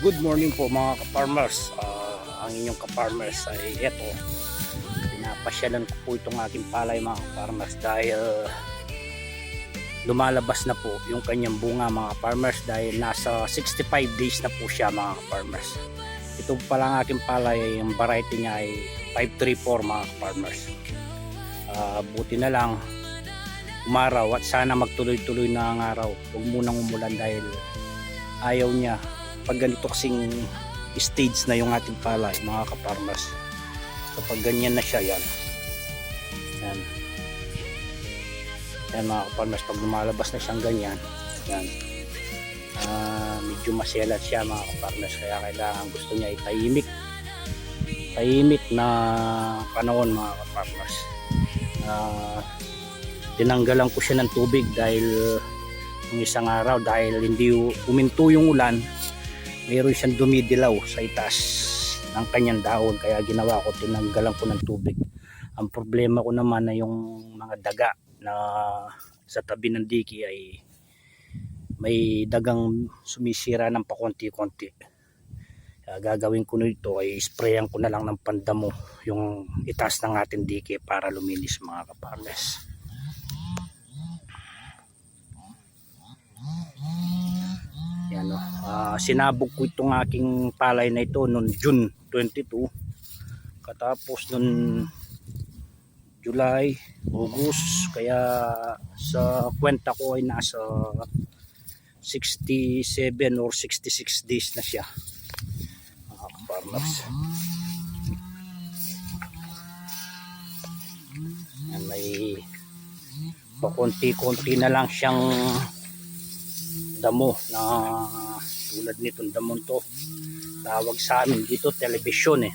Good morning po mga ka-farmers. Ang inyong ka-farmers ay eto. Pinapasyalan ko po itong aking palay mga ka-farmers dahil lumalabas na po yung kanyang bunga mga ka-farmers dahil nasa 65 days na po siya mga ka-farmers. Ito pa lang aking palay, yung variety niya ay 534 mga ka-farmers. Buti na lang umaraw at sana magtuloy-tuloy na ang araw. Huwag munang umulan dahil ayaw niya pag ganito kasing stage na yung ating palay mga ka-farmers. Kapag ganyan na siya, yan mga ka-farmers, pag lumalabas na siyang ganyan, yan, medyo maselat siya mga ka-farmers, kaya kailangan gusto niya tahimik na panahon mga ka-farmers. Tinanggalan ko siya ng tubig dahil yung isang araw, dahil hindi uminto yung ulan, mayroon siyang dumidilaw sa itaas ng kanyang dahon, kaya ginawa ko, tinanggalan ko ng tubig. Ang problema ko naman na yung mga daga na sa tabi ng diki ay may dagang sumisira ng pakonti-konti. Gagawin ko nito ay sprayan ko na lang ng pandamo yung itaas ng ating diki para luminis mga ka-farmers. Yan, sinabog ko itong aking palay na ito noong June 22, katapos noong July, August, kaya sa kwenta ko ay nasa 67 or 66 days na siya mga farmers. Yan, may pakunti-kunti na lang siyang damo na tulad nitong damon to, tawag sa amin dito telebisyon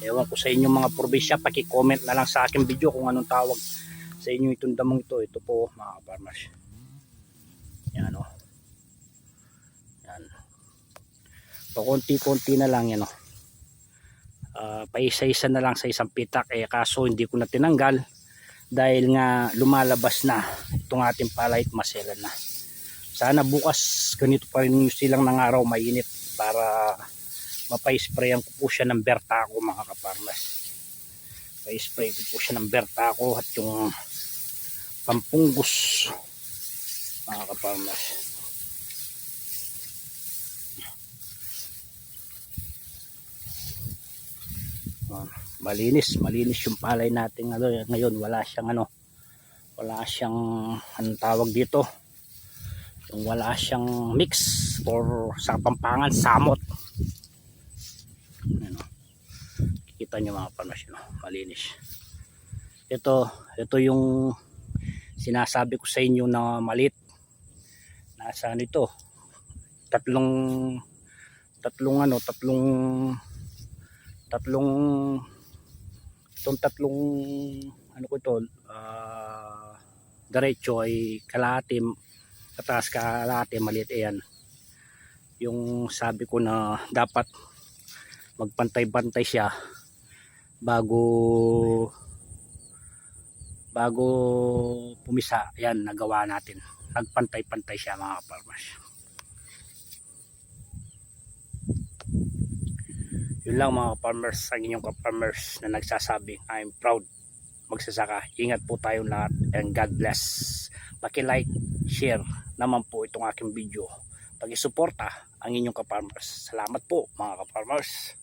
ewan ko sa inyo mga probinsya, paki-comment na lang sa aking video kung anong tawag sa inyo itong damong ito. Ito po mga farmers, yan yan, pakunti-kunti na lang yan paisa-isa na lang sa isang pitak, kaso hindi ko na tinanggal dahil nga lumalabas na itong ating palay at maselan na. Sana bukas ganito pa rin silang ng araw, mainit, para mapay-sprayan ko po siya ng Bertaco mga ka-farmers. Pay-spray ko po siya ng Bertaco at yung pampunggus mga ka-farmers. Malinis yung palay natin ngayon. Wala siyang anong tawag dito, wala siyang mix or sa Pampangan samot. Kita nyo mga farmers, malinis. Ito yung sinasabi ko sa inyo na malit. Nasa ito, tatlong ano ko ito, diretso ay kalahati, kataas kalahati maliit. Ayan yung sabi ko na dapat magpantay-pantay siya bago pumisa. Yan, nagawa natin, nagpantay-pantay siya mga farmers. Yun lang mga farmers, ang inyong ka-farmers na nagsasabi I'm proud magsasaka. Ingat po tayong lahat and God bless. Paki-like, share naman po itong aking video, pag-isuporta ang inyong ka-farmers. Salamat po mga ka-farmers.